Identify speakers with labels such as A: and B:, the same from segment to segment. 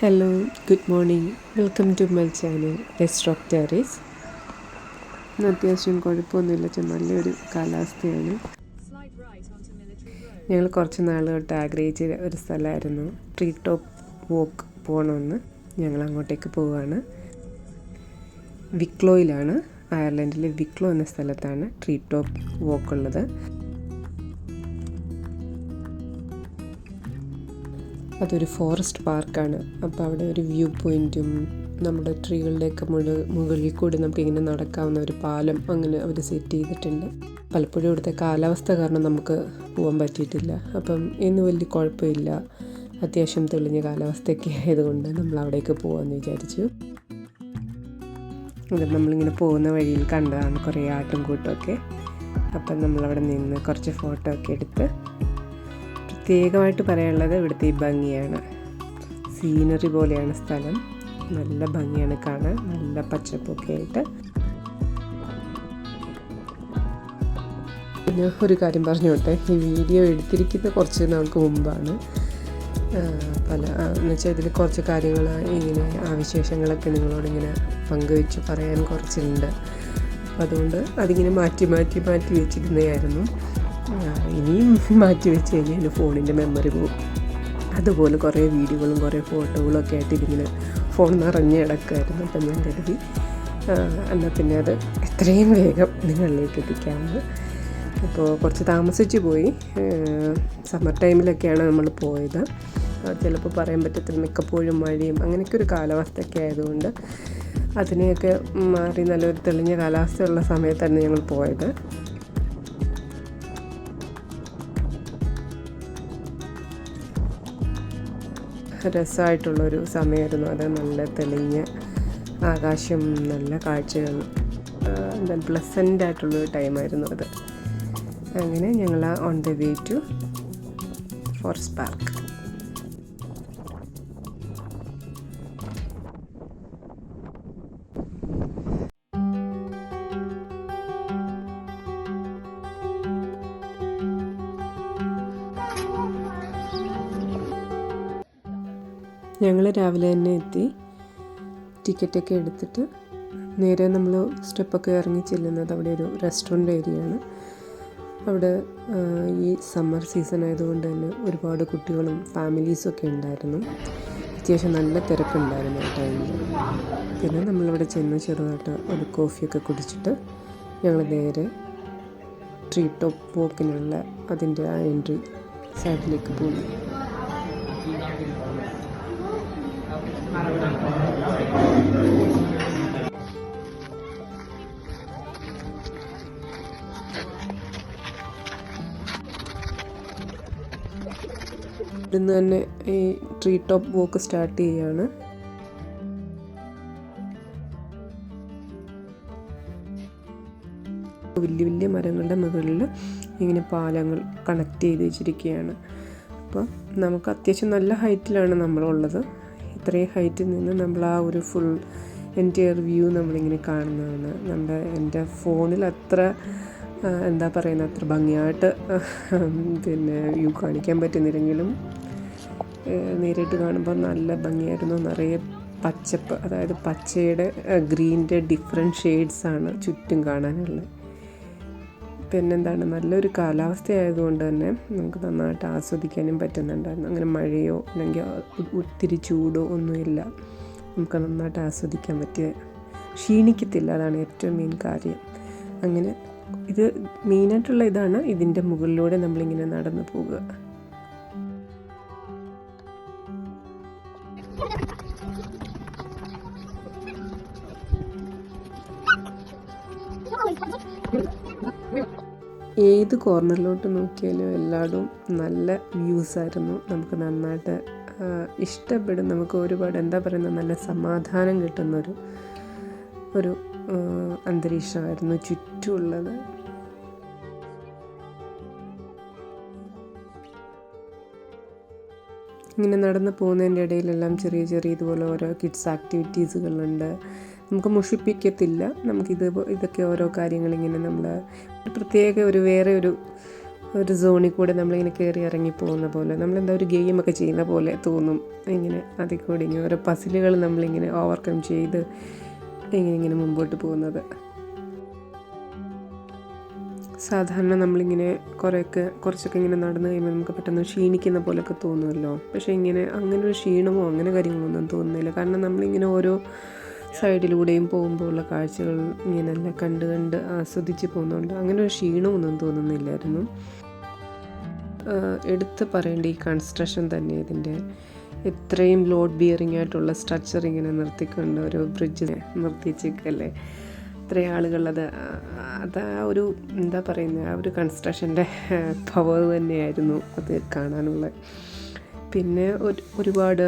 A: Hello, good morning. Welcome to my channel let's talk terrace. ഇന്ന് അത്യാവശ്യം കുഴപ്പമൊന്നുമില്ല, നല്ലൊരു കാലാവസ്ഥയാണ്. ഞങ്ങൾ കുറച്ച് നാൾ തൊട്ട് ആഗ്രഹിച്ച ഒരു സ്ഥലമായിരുന്നു ട്രീ ടോപ്പ് വോക്ക് പോകണമെന്ന്. ഞങ്ങൾ അങ്ങോട്ടേക്ക് പോവുകയാണ്. വിക്ലോയിലാണ്, അയർലൻഡിലെ വിക്ലോ എന്ന സ്ഥലത്താണ് ട്രീ ടോപ്പ് വോക്ക് ഉള്ളത്. അതൊരു ഫോറസ്റ്റ് പാർക്കാണ്. അപ്പോൾ അവിടെ ഒരു വ്യൂ പോയിൻറ്റും നമ്മുടെ ട്രീകളുടെയൊക്കെ മുകളിൽ കൂടി നമുക്കിങ്ങനെ നടക്കാവുന്ന ഒരു പാലം അങ്ങനെ അവർ സെറ്റ് ചെയ്തിട്ടുണ്ട്. പലപ്പോഴും ഇവിടുത്തെ കാലാവസ്ഥ കാരണം നമുക്ക് പോകാൻ പറ്റിയിട്ടില്ല. അപ്പം ഇന്ന് വലിയ കുഴപ്പമില്ല, അത്യാവശ്യം തെളിഞ്ഞ കാലാവസ്ഥയൊക്കെ ആയതുകൊണ്ട് നമ്മൾ അവിടേക്ക് പോകാമെന്ന് വിചാരിച്ചു. അത് നമ്മളിങ്ങനെ പോകുന്ന വഴിയിൽ കണ്ടതാണ് കുറേ ആട്ടും കൂട്ടമൊക്കെ. അപ്പം നമ്മളവിടെ നിന്ന് കുറച്ച് ഫോട്ടോ ഒക്കെ എടുത്ത്. പ്രത്യേകമായിട്ട് പറയാനുള്ളത് ഇവിടുത്തെ ഈ ഭംഗിയാണ്. സീനറി പോലെയാണ് സ്ഥലം, നല്ല ഭംഗിയാണ് കാണാൻ, നല്ല പച്ചപ്പൊക്കെ ആയിട്ട്. പിന്നെ ഒരു കാര്യം പറഞ്ഞോട്ടെ, ഈ വീഡിയോ എടുത്തിരിക്കുന്ന കുറച്ച് നാൾക്ക് മുമ്പാണ്. എന്നുവെച്ചാൽ ഇതിൽ കുറച്ച് കാര്യങ്ങൾ ഇങ്ങനെ വിശേഷങ്ങളൊക്കെ നിങ്ങളോടിങ്ങനെ പങ്കുവെച്ച് പറയാൻ കുറച്ചുണ്ട്. അപ്പം അതുകൊണ്ട് അതിങ്ങനെ മാറ്റി വെച്ചിരുന്നതായിരുന്നു. ഇനിയും മാറ്റി വെച്ച് കഴിഞ്ഞാൽ എൻ്റെ ഫോണിൻ്റെ മെമ്മറി പോകും. അതുപോലെ കുറേ വീഡിയോകളും കുറേ ഫോട്ടോകളും ഒക്കെ ആയിട്ട് ഇതിങ്ങനെ ഫോൺ നിറഞ്ഞ് കിടക്കുമായിരുന്നു. അപ്പം ഞാൻ കരുതി എന്നാൽ പിന്നെ അത് എത്രയും വേഗം നിങ്ങളിലേക്ക് എത്തിക്കാമെന്ന്. അപ്പോൾ കുറച്ച് താമസിച്ച് പോയി. സമ്മർ ടൈമിലൊക്കെയാണ് നമ്മൾ പോയത്. ചിലപ്പോൾ പറയാൻ പറ്റത്തില്ല, മിക്കപ്പോഴും മഴയും അങ്ങനെയൊക്കെ ഒരു കാലാവസ്ഥയൊക്കെ ആയതുകൊണ്ട് അതിനെയൊക്കെ മാറി നല്ലൊരു തെളിഞ്ഞ കാലാവസ്ഥയുള്ള സമയത്താണ് ഞങ്ങൾ പോയത്. രസമായിട്ടുള്ളൊരു സമയമായിരുന്നു അത്. നല്ല തെളിഞ്ഞ ആകാശം, നല്ല കാഴ്ചകൾ, എന്താ പ്ലസൻ്റ് ആയിട്ടുള്ളൊരു ടൈമായിരുന്നു അത്. അങ്ങനെ ഞങ്ങൾ on the way to forest park. ഞങ്ങൾ രാവിലെ തന്നെ എത്തി. ടിക്കറ്റൊക്കെ എടുത്തിട്ട് നേരെ നമ്മൾ സ്റ്റെപ്പൊക്കെ ഇറങ്ങി ചെല്ലുന്നത് അവിടെ ഒരു റെസ്റ്റോറൻറ്റ് ഏരിയയാണ്. അവിടെ ഈ സമ്മർ സീസൺ ആയതുകൊണ്ട് തന്നെ ഒരുപാട് കുട്ടികളും ഫാമിലീസൊക്കെ ഉണ്ടായിരുന്നു. അത്യാവശ്യം നല്ല തിരക്കുണ്ടായിരുന്നു ആ ടൈമിൽ. പിന്നെ നമ്മളിവിടെ ചെന്ന് ചെറുതായിട്ട് ഒരു കോഫിയൊക്കെ കുടിച്ചിട്ട് ഞങ്ങൾ നേരെ ട്രീ ടോപ്പ് വോക്കിനുള്ള അതിൻ്റെ ആ എൻട്രി സൈഡിലേക്ക് പോയി. ഇവിടുന്ന് തന്നെ ഈ ട്രീ ടോപ്പ് വോക്ക് സ്റ്റാർട്ട് ചെയ്യുകയാണ്. വലിയ വലിയ മരങ്ങളുടെ മുകളിൽ ഇങ്ങനെ പാലങ്ങൾ കണക്ട് ചെയ്ത് വെച്ചിരിക്കുകയാണ്. അപ്പോൾ നമുക്ക് അത്യാവശ്യം നല്ല ഹൈറ്റിലാണ് നമ്മളുള്ളത്. ഇത്രയും ഹൈറ്റിൽ നിന്ന് നമ്മൾ ആ ഒരു ഫുൾ എൻ്റയർ വ്യൂ നമ്മളിങ്ങനെ കാണുന്നതാണ്. എൻ്റെ ഫോണിൽ അത്ര എന്താ പറയുന്നത്, അത്ര ഭംഗിയായിട്ട് പിന്നെ വ്യൂ കാണിക്കാൻ പറ്റുന്നില്ലെങ്കിലും നേരിട്ട് കാണുമ്പോൾ നല്ല ഭംഗിയായിരുന്നു. നിറയെ പച്ചപ്പ്, അതായത് പച്ചയുടെ ഗ്രീൻ്റെ ഡിഫറെൻറ്റ് ഷെയ്ഡ്സാണ് ചുറ്റും കാണാനുള്ളത്. പിന്നെന്താണ്, നല്ലൊരു കാലാവസ്ഥ ആയതുകൊണ്ട് തന്നെ നമുക്ക് നന്നായിട്ട് ആസ്വദിക്കാനും പറ്റുന്നുണ്ടായിരുന്നു. അങ്ങനെ മഴയോ അല്ലെങ്കിൽ ഒത്തിരി ചൂടോ ഒന്നുമില്ല, നമുക്ക് നന്നായിട്ട് ആസ്വദിക്കാൻ പറ്റിയ, ക്ഷീണിക്കത്തില്ല. അതാണ് ഏറ്റവും മെയിൻ കാര്യം. അങ്ങനെ ഇത് മെയിനായിട്ടുള്ള ഇതാണ്. ഇതിൻ്റെ മുകളിലൂടെ നമ്മളിങ്ങനെ നടന്നു പോകുക. ഏത് കോർണറിലോട്ട് നോക്കിയാലും എല്ലായിടും നല്ല വ്യൂസായിരുന്നു. നമുക്ക് നന്നായിട്ട് ഇഷ്ടപ്പെടും. നമുക്ക് ഒരുപാട് എന്താ പറയുന്നത്, നല്ല സമാധാനം കിട്ടുന്നൊരു അന്തരീക്ഷമായിരുന്നു ചുറ്റുമുള്ളത്. ഇങ്ങനെ നടന്ന് പോകുന്നതിൻ്റെ ഇടയിലെല്ലാം ചെറിയ ചെറിയ ഇതുപോലെ ഓരോ കിഡ്സ് ആക്ടിവിറ്റീസുകളുണ്ട്. നമുക്ക് മുഷിപ്പിക്കത്തില്ല. ഇതൊക്കെ ഓരോ കാര്യങ്ങളിങ്ങനെ നമ്മൾ പ്രത്യേക വേറെ ഒരു ഒരു സോണിൽ കൂടെ നമ്മളിങ്ങനെ കയറി ഇറങ്ങി പോകുന്ന പോലെ, നമ്മളെന്താ ഒരു ഗെയിമൊക്കെ ചെയ്യുന്ന പോലെ തോന്നും. ഇങ്ങനെ അതിൽ കൂടി ഇങ്ങനെ ഓരോ പസിലുകൾ നമ്മളിങ്ങനെ ഓവർകം ചെയ്ത് ഇങ്ങനെ മുമ്പോട്ട് പോകുന്നത്. സാധാരണ നമ്മളിങ്ങനെ കുറച്ചൊക്കെ ഇങ്ങനെ നടന്നു കഴിയുമ്പോൾ നമുക്ക് പെട്ടെന്ന് ക്ഷീണിക്കുന്ന പോലെയൊക്കെ തോന്നുമല്ലോ. പക്ഷേ അങ്ങനെ ഒരു ക്ഷീണമോ അങ്ങനെ കാര്യങ്ങളൊന്നും തോന്നുന്നില്ല. കാരണം നമ്മളിങ്ങനെ ഓരോ സൈഡിലൂടെയും പോകുമ്പോൾ ഉള്ള കാഴ്ചകൾ ഇങ്ങനെല്ലാം കണ്ട് ആസ്വദിച്ച് പോകുന്നുണ്ട്. അങ്ങനെ ഒരു ക്ഷീണമൊന്നും തോന്നുന്നില്ലായിരുന്നു. എടുത്ത് പറയേണ്ട ഈ കൺസ്ട്രക്ഷൻ തന്നെ, ഇതിൻ്റെ ഇത്രയും ലോഡ് ബിയറിംഗ് ആയിട്ടുള്ള സ്ട്രക്ചർ ഇങ്ങനെ നിർത്തിക്കൊണ്ട് ഒരു ബ്രിഡ്ജിനെ നിർത്തിച്ചേക്കല്ലേ. ഇത്രയും ആളുകൾ അത് ആ ഒരു എന്താ പറയുന്നത്, ആ ഒരു കൺസ്ട്രക്ഷൻ്റെ പവർ തന്നെയായിരുന്നു അത് കാണാനുള്ള. പിന്നെ ഒരുപാട്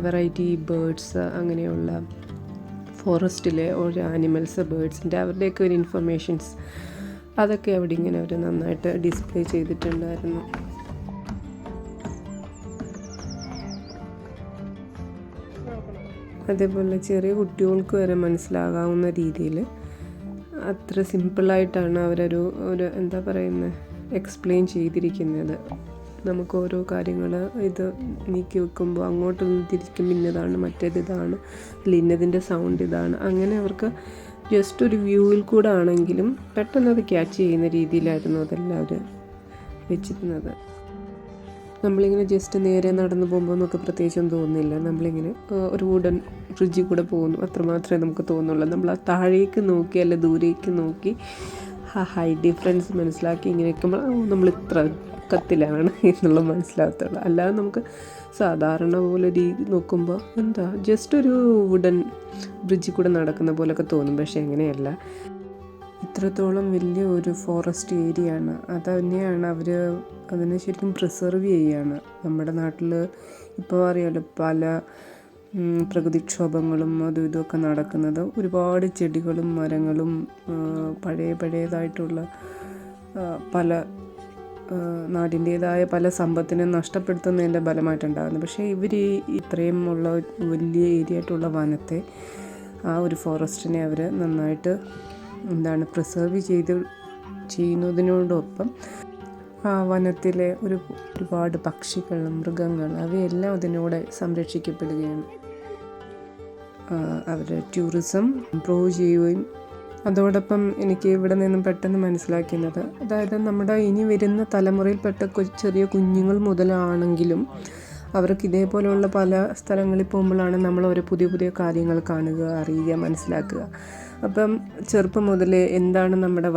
A: വെറൈറ്റി ബേർഡ്സ്, അങ്ങനെയുള്ള ഫോറസ്റ്റിലെ ഓരോ ആനിമൽസ്, ബേർഡ്സിൻ്റെ അവരുടെയൊക്കെ ഒരു ഇൻഫർമേഷൻസ് അതൊക്കെ അവിടെ ഇങ്ങനെ അവർ നന്നായിട്ട് ഡിസ്പ്ലേ ചെയ്തിട്ടുണ്ടായിരുന്നു. അതേപോലെ ചെറിയ കുട്ടികൾക്ക് വരെ മനസ്സിലാകാവുന്ന രീതിയിൽ അത്ര സിമ്പിളായിട്ടാണ് അവരൊരു എന്താ പറയുന്നത് എക്സ്പ്ലെയിൻ ചെയ്തിരിക്കുന്നത്. നമുക്ക് ഓരോ കാര്യങ്ങൾ ഇത് നീക്കി വെക്കുമ്പോൾ അങ്ങോട്ടൊന്ന് തിരിക്കുമ്പോൾ ഇന്നതാണ്, മറ്റേതിതാണ്, ഇന്നതിൻ്റെ സൗണ്ട് ഇതാണ്, അങ്ങനെ അവർക്ക് ജസ്റ്റ് ഒരു വ്യൂവിൽ കൂടെ ആണെങ്കിലും പെട്ടെന്ന് അത് ക്യാച്ച് ചെയ്യുന്ന രീതിയിലായിരുന്നു അതെല്ലാം അവർ വെച്ചിരുന്നത്. നമ്മളിങ്ങനെ ജസ്റ്റ് നേരെ നടന്നു പോകുമ്പോൾ നമുക്ക് പ്രത്യേകിച്ചൊന്നും തോന്നുന്നില്ല. നമ്മളിങ്ങനെ ഒരു വുഡൻ ബ്രിഡ്ജിൽ കൂടെ പോകുന്നു, അത്രമാത്രമേ നമുക്ക് തോന്നുള്ളൂ. നമ്മൾ ആ താഴേക്ക് നോക്കി അല്ല ദൂരേക്ക് നോക്കി ആ ഹൈറ്റ് ഡിഫറൻസ് മനസ്സിലാക്കി ഇങ്ങനെ നിൽക്കുമ്പോൾ നമ്മൾ ഇത്ര കത്തിലാണ് എന്നുള്ള മനസ്സിലാകത്തുള്ളൂ. അല്ലാതെ നമുക്ക് സാധാരണ പോലെ രീതി നോക്കുമ്പോൾ എന്താ ജസ്റ്റ് ഒരു വുഡൻ ബ്രിഡ്ജിൽ കൂടെ നടക്കുന്ന പോലെയൊക്കെ തോന്നും. പക്ഷേ അങ്ങനെയല്ല, ഇത്രത്തോളം വലിയ ഒരു ഫോറസ്റ്റ് ഏരിയ ആണ്. അത് തന്നെയാണ് അവർ അതിനെ ശരിക്കും പ്രിസർവ് ചെയ്യുകയാണ്. നമ്മുടെ നാട്ടിൽ ഇപ്പോൾ അറിയാമല്ലോ പല പ്രകൃതിക്ഷോഭങ്ങളും അതും ഇതുമൊക്കെ നടക്കുന്നത്. ഒരുപാട് ചെടികളും മരങ്ങളും പഴയതായിട്ടുള്ള പല നാടിൻ്റേതായ പല സമ്പത്തിനെ നഷ്ടപ്പെടുത്തുന്നതിൻ്റെ ഫലമായിട്ടുണ്ടാകുന്നത്. പക്ഷേ ഇവർ ഇത്രയും ഉള്ള വലിയ ഏരിയ ആയിട്ടുള്ള വനത്തെ, ആ ഒരു ഫോറസ്റ്റിനെ അവർ നന്നായിട്ട് പ്രിസർവ് ചെയ്യുന്നതിനോടൊപ്പം ആ വനത്തിലെ ഒരുപാട് പക്ഷികൾ, മൃഗങ്ങൾ അവയെല്ലാം അതിനോടെ സംരക്ഷിക്കപ്പെടുകയാണ്. അവർ ടൂറിസം ഇംപ്രൂവ് ചെയ്യുകയും അതോടൊപ്പം എനിക്ക് ഇവിടെ നിന്നും പെട്ടെന്ന് മനസ്സിലാക്കുന്നത്, അതായത് നമ്മുടെ ഇനി വരുന്ന തലമുറയിൽപ്പെട്ട ചെറിയ കുഞ്ഞുങ്ങൾ മുതലാണെങ്കിലും അവർക്ക് ഇതേപോലെയുള്ള പല സ്ഥലങ്ങളിൽ പോകുമ്പോഴാണ് നമ്മൾ ഓരോ പുതിയ കാര്യങ്ങൾ കാണുക, അറിയുക, മനസ്സിലാക്കുക. അപ്പം ചെറുപ്പം മുതലേ എന്താണ് നമ്മുടെ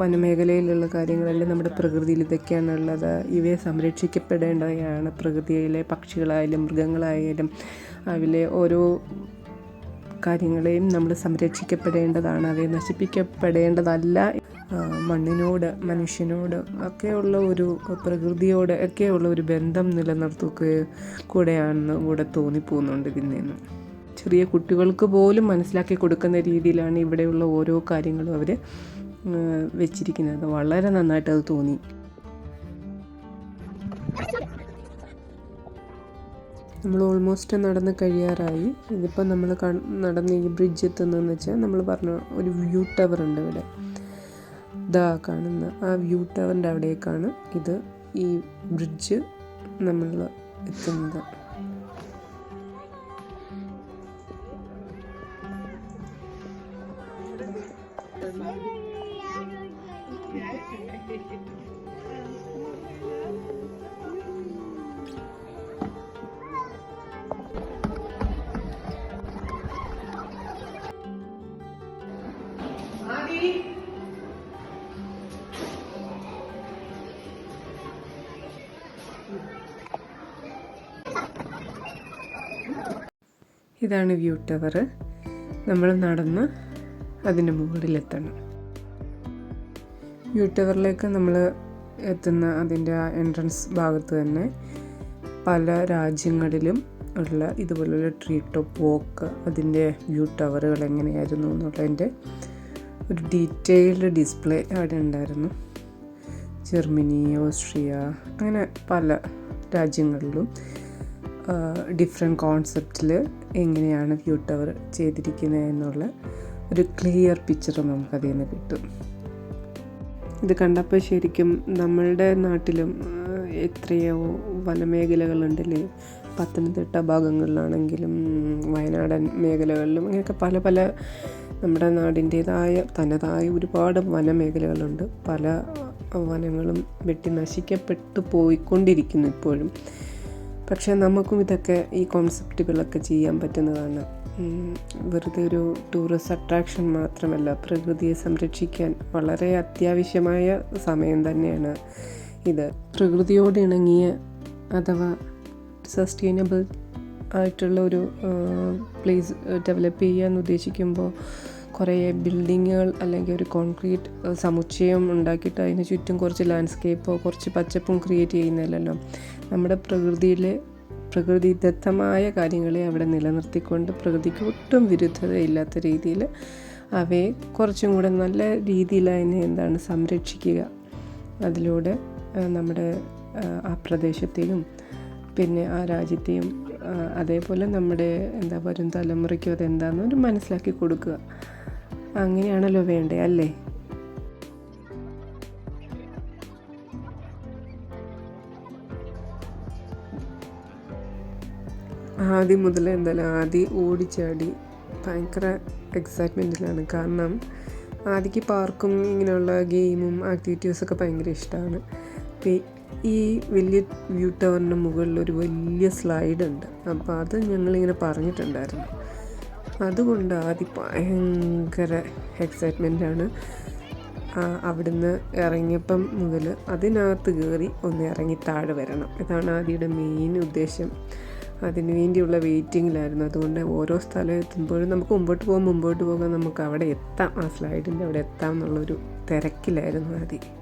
A: വനമേഖലയിലുള്ള കാര്യങ്ങൾ, അല്ലെങ്കിൽ നമ്മുടെ പ്രകൃതിയിൽ ഇതൊക്കെയാണുള്ളത്, ഇവയെ സംരക്ഷിക്കപ്പെടേണ്ടതാണ്. പ്രകൃതിയിലെ പക്ഷികളായാലും മൃഗങ്ങളായാലും അതിലെ ഓരോ കാര്യങ്ങളെയും നമ്മൾ സംരക്ഷിക്കപ്പെടേണ്ടതാണ്, അവയെ നശിപ്പിക്കപ്പെടേണ്ടതല്ല. മണ്ണിനോട്, മനുഷ്യനോട് ഒക്കെയുള്ള ഒരു പ്രകൃതിയോട് ഒക്കെയുള്ള ഒരു ബന്ധം കൂടെ തോന്നിപ്പോകുന്നുണ്ട് ഇതിൽ നിന്ന്. ചെറിയ കുട്ടികൾക്ക് പോലും മനസ്സിലാക്കി കൊടുക്കുന്ന രീതിയിലാണ് ഇവിടെയുള്ള ഓരോ കാര്യങ്ങളും അവർ വെച്ചിരിക്കുന്നത്. വളരെ നന്നായിട്ട് അത് തോന്നി. നമ്മൾ ഓൾമോസ്റ്റ് നടന്ന് കഴിയാറായി. ഇതിപ്പോൾ നമ്മൾ നടന്ന് ഈ ബ്രിഡ്ജ് എത്തുന്നതെന്ന് വെച്ചാൽ നമ്മൾ പറഞ്ഞ ഒരു വ്യൂ ടവർ ഉണ്ട് ഇവിടെ, ഇതാ കാണുന്ന ആ വ്യൂ ടവറിൻ്റെ അവിടേക്കാണ് ഈ ബ്രിഡ്ജ് നമ്മൾ എത്തുന്നത്. ഇതാണ് വ്യൂ ടവർ. നമ്മൾ നടന്ന് അതിൻ്റെ മുകളിലെത്തണം. വ്യൂ ടവറിലേക്ക് നമ്മൾ എത്തുന്ന അതിൻ്റെ ആ എൻട്രൻസ് ഭാഗത്ത് തന്നെ പല രാജ്യങ്ങളിലും ഉള്ള ഇതുപോലുള്ള ട്രീ ടോപ്പ് വാക്ക്, അതിൻ്റെ വ്യൂ ടവറുകൾ എങ്ങനെയായിരുന്നു എന്നുള്ളതിൻ്റെ ഒരു ഡീറ്റെയിൽഡ് ഡിസ്പ്ലേ അവിടെ ഉണ്ടായിരുന്നു. ജർമ്മനി, ഓസ്ട്രിയ, അങ്ങനെ പല രാജ്യങ്ങളിലും ഡിഫറെൻറ്റ് കോൺസെപ്റ്റിൽ എങ്ങനെയാണ് വ്യൂ ടവർ ചെയ്തിരിക്കുന്നത് എന്നുള്ള ഒരു ക്ലിയർ പിക്ചർ നമുക്കതിൽ നിന്ന് കിട്ടും. ഇത് കണ്ടപ്പോൾ ശരിക്കും നമ്മളുടെ നാട്ടിലും എത്രയോ വനമേഖലകളുണ്ടല്ലേ, പത്തനംതിട്ട ഭാഗങ്ങളിലാണെങ്കിലും വയനാടൻ മേഖലകളിലും അങ്ങനെയൊക്കെ പല പല നമ്മുടെ നാടിൻ്റേതായ തനതായ ഒരുപാട് വനമേഖലകളുണ്ട്. പല വനങ്ങളും വെട്ടി നശിക്കപ്പെട്ടു പോയിക്കൊണ്ടിരിക്കുന്നു ഇപ്പോഴും. പക്ഷേ നമുക്കും ഇതൊക്കെ ഈ കോൺസെപ്റ്റുകളൊക്കെ ചെയ്യാൻ പറ്റുന്നതാണ്. വെറുതെ ഒരു ടൂറിസ്റ്റ് അട്രാക്ഷൻ മാത്രമല്ല, പ്രകൃതിയെ സംരക്ഷിക്കാൻ വളരെ അത്യാവശ്യമായ സമയം തന്നെയാണ് ഇത്. പ്രകൃതിയോട് ഇണങ്ങിയ അഥവാ സസ്റ്റൈനബിൾ ആയിട്ടുള്ള ഒരു പ്ലേസ് ഡെവലപ്പ് ചെയ്യാൻ ഉദ്ദേശിക്കുമ്പോൾ കുറേ ബിൽഡിങ്ങുകൾ അല്ലെങ്കിൽ ഒരു കോൺക്രീറ്റ് സമുച്ചയം ഉണ്ടാക്കിയിട്ട് അതിന് ചുറ്റും കുറച്ച് ലാൻഡ്സ്കേപ്പോ കുറച്ച് പച്ചപ്പും ക്രിയേറ്റ് ചെയ്യുന്നില്ലല്ലോ. നമ്മുടെ പ്രകൃതിദത്തമായ കാര്യങ്ങളെ അവിടെ നിലനിർത്തിക്കൊണ്ട് പ്രകൃതിക്ക് ഒട്ടും വിരുദ്ധതയില്ലാത്ത രീതിയിൽ അവയെ കുറച്ചും കൂടെ നല്ല രീതിയിൽ അതിനെ സംരക്ഷിക്കുക. അതിലൂടെ നമ്മുടെ ആ പ്രദേശത്തെയും പിന്നെ ആ രാജ്യത്തെയും അതേപോലെ നമ്മുടെ വരും തലമുറയ്ക്കും അതെന്താണെന്ന് മനസ്സിലാക്കി കൊടുക്കുക. അങ്ങനെയാണല്ലോ വേണ്ടേ, അല്ലേ? ആദ്യം മുതൽ ആദ്യം ഓടിച്ചാടി ഭയങ്കര എക്സൈറ്റ്മെൻറ്റിലാണ്. കാരണം ആദ്യക്ക് പാർക്കും ഇങ്ങനെയുള്ള ഗെയിമും ആക്ടിവിറ്റീസൊക്കെ ഭയങ്കര ഇഷ്ടമാണ്. ഈ വലിയ വ്യൂ ടവറിൻ്റെ മുകളിലൊരു വലിയ സ്ലൈഡ് ഉണ്ട്. അപ്പോൾ അത് ഞങ്ങളിങ്ങനെ പറഞ്ഞിട്ടുണ്ടായിരുന്നു. അതുകൊണ്ട് ആദ്യം ഭയങ്കര എക്സൈറ്റ്മെൻറ്റാണ്. അവിടുന്ന് ഇറങ്ങിയപ്പം മുതൽ അതിനകത്ത് കയറി ഒന്ന് ഇറങ്ങി താഴെ വരണം. ഇതാണ് ആദ്യയുടെ മെയിൻ ഉദ്ദേശം. അതിനു വേണ്ടിയുള്ള വെയിറ്റിങ്ങിലായിരുന്നു. അതുകൊണ്ട് ഓരോ സ്ഥലം എത്തുമ്പോഴും നമുക്ക് മുമ്പോട്ട് പോകാൻ നമുക്ക് അവിടെ എത്താം, ആ സ്ലൈഡിൻ്റെ അവിടെ എത്താം എന്നുള്ളൊരു തിരക്കിലായിരുന്നു ആദ്യം.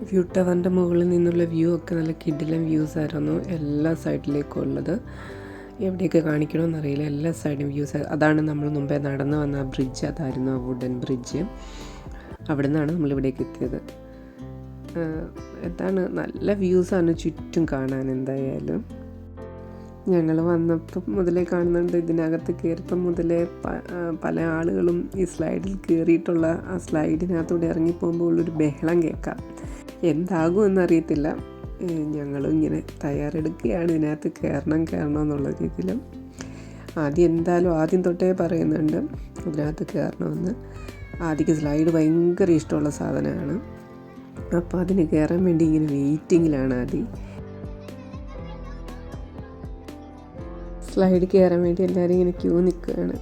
A: വ്യൂ ടവറിൻ്റെ മുകളിൽ നിന്നുള്ള വ്യൂ ഒക്കെ നല്ല കിടിലൻ വ്യൂസ് ആയിരുന്നു എല്ലാ സൈഡിലേക്കും ഉള്ളത്. എവിടെയൊക്കെ കാണിക്കണമെന്നറിയില്ല, എല്ലാ സൈഡും വ്യൂസ്. അതാണ് നമ്മൾ മുമ്പേ നടന്നു വന്ന ആ ബ്രിഡ്ജ്, അതായിരുന്നു ആ വുഡൻ ബ്രിഡ്ജ്. അവിടെ നിന്നാണ് നമ്മളിവിടേക്ക് എത്തിയത്. നല്ല വ്യൂസാണ് ചുറ്റും കാണാൻ. എന്തായാലും ഞങ്ങൾ വന്നപ്പം മുതലേ കാണുന്നുണ്ട്, ഇതിനകത്ത് കയറിയപ്പം മുതലേ പല ആളുകളും ഈ സ്ലൈഡിൽ കയറിയിട്ടുള്ള ആ സ്ലൈഡിനകത്തൂടെ ഇറങ്ങിപ്പോകുമ്പോൾ ഉള്ളൊരു ബഹളം കേൾക്കാം. എന്താകുമെന്നറിയത്തില്ല. ഞങ്ങളും ഇങ്ങനെ തയ്യാറെടുക്കുകയാണ് ഇതിനകത്ത് കയറണം എന്നുള്ള രീതിയിൽ. ആദ്യം തൊട്ടേ പറയുന്നുണ്ട് ഇതിനകത്ത് കയറണമെന്ന്. ആദ്യക്ക് സ്ലൈഡ് ഭയങ്കര ഇഷ്ടമുള്ള സാധനമാണ്. അപ്പോൾ അതിന് കയറാൻ വേണ്ടി ഇങ്ങനെ വെയിറ്റിങ്ങിലാണ് ആദ്യം. സ്ലൈഡ് കയറാൻ വേണ്ടി എല്ലാവരും ഇങ്ങനെ ക്യൂ നിൽക്കുകയാണ്.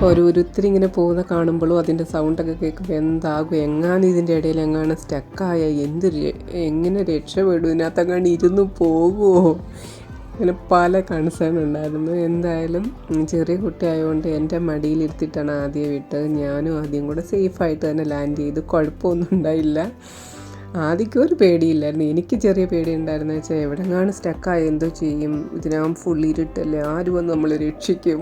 A: ഓരോരുത്തർ ഇങ്ങനെ പോകുന്ന കാണുമ്പോഴും അതിൻ്റെ സൗണ്ടൊക്കെ കേൾക്കുമ്പോൾ എന്താകും, എങ്ങാനും ഇതിൻ്റെ ഇടയിൽ എങ്ങാനും സ്റ്റക്കായ എങ്ങനെ രക്ഷപ്പെടും, ഇതിനകത്തെങ്ങാണ്ട് ഇരുന്ന് പോകുമോ, അങ്ങനെ പല കൺസേൺ ഉണ്ടായിരുന്നു. എന്തായാലും ചെറിയ കുട്ടി ആയതുകൊണ്ട് എൻ്റെ മടിയിലിരുത്തിയിട്ടാണ് ആദ്യം വിട്ടത്. ഞാനും ആദ്യം കൂടെ സേഫായിട്ട് തന്നെ ലാൻഡ് ചെയ്തു. കുഴപ്പമൊന്നും ഉണ്ടായില്ല. ആദ്യമൊക്കെ ഒരു പേടിയില്ലായിരുന്നു. എനിക്ക് ചെറിയ പേടി ഉണ്ടായിരുന്നു വെച്ചാൽ എവിടെങ്ങാണ് സ്റ്റക്കായി എന്തോ ചെയ്യും, ഇതിനാകും ഫുൾ ഇരുട്ടല്ലേ, ആര് വന്ന് നമ്മൾ രക്ഷിക്കും,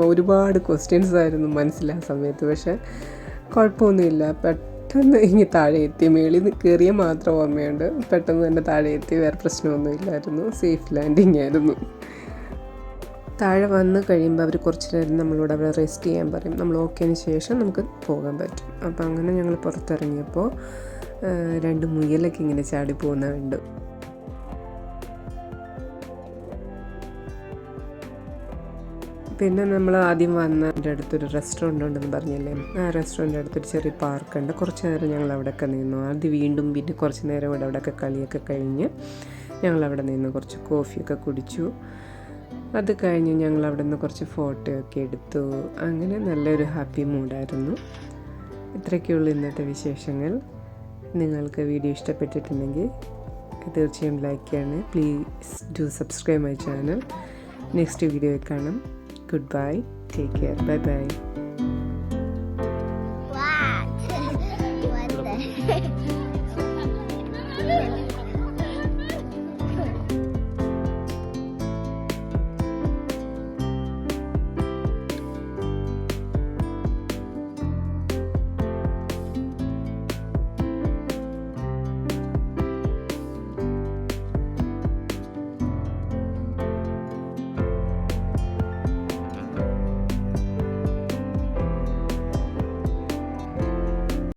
A: ഒരുപാട് ക്വസ്റ്റ്യൻസ് ആയിരുന്നു മനസ്സിലായ സമയത്ത്. പക്ഷേ കുഴപ്പമൊന്നുമില്ല, പെട്ടെന്ന് ഇങ്ങനെ താഴെ എത്തി. മേളിൽ കയറിയ മാത്രം ഓർമ്മയുണ്ട്. പെട്ടെന്ന് തന്നെ താഴെ എത്തി. വേറെ പ്രശ്നമൊന്നും ഇല്ലായിരുന്നു. സേഫ് ലാൻഡിങ് ആയിരുന്നു. താഴെ വന്ന് കഴിയുമ്പോൾ അവർ കുറച്ച് നേരം നമ്മളോട് അവിടെ റെസ്റ്റ് ചെയ്യാൻ പറയും. നമ്മൾ ഓക്കേന് ശേഷം നമുക്ക് പോകാൻ പറ്റും. അപ്പോൾ അങ്ങനെ ഞങ്ങൾ പുറത്തിറങ്ങിയപ്പോൾ 2 മുയലൊക്കെ ഇങ്ങനെ ചാടി പോകുന്നുണ്ട്. പിന്നെ നമ്മൾ ആദ്യം വന്ന അടുത്തൊരു റെസ്റ്റോറൻ്റ് ഉണ്ടെന്ന് പറഞ്ഞില്ലേ, ആ റെസ്റ്റോറൻറ്റിൻ്റെ അടുത്തൊരു ചെറിയ പാർക്കുണ്ട്. കുറച്ച് നേരം ഞങ്ങൾ അവിടെയൊക്കെ നിന്നു. ആദ്യം വീണ്ടും പിന്നെ കുറച്ച് നേരം കൂടെ അവിടെയൊക്കെ കളിയൊക്കെ കഴിഞ്ഞ് ഞങ്ങളവിടെ നിന്ന് കുറച്ച് കോഫിയൊക്കെ കുടിച്ചു. അത് കഴിഞ്ഞ് ഞങ്ങൾ അവിടെ നിന്ന് കുറച്ച് ഫോട്ടോയൊക്കെ എടുത്തു. അങ്ങനെ നല്ലൊരു ഹാപ്പി മൂഡായിരുന്നു. ഇത്രയൊക്കെയുള്ളൂ ഇന്നത്തെ വിശേഷങ്ങൾ. നിങ്ങൾക്ക് വീഡിയോ ഇഷ്ടപ്പെട്ടിട്ടുണ്ടെങ്കിൽ തീർച്ചയായും ലൈക്ക് ചെയ്യണേ. Please do subscribe my channel. Next വീഡിയോയിൽ കാണാം. Goodbye. Take care. Bye-bye.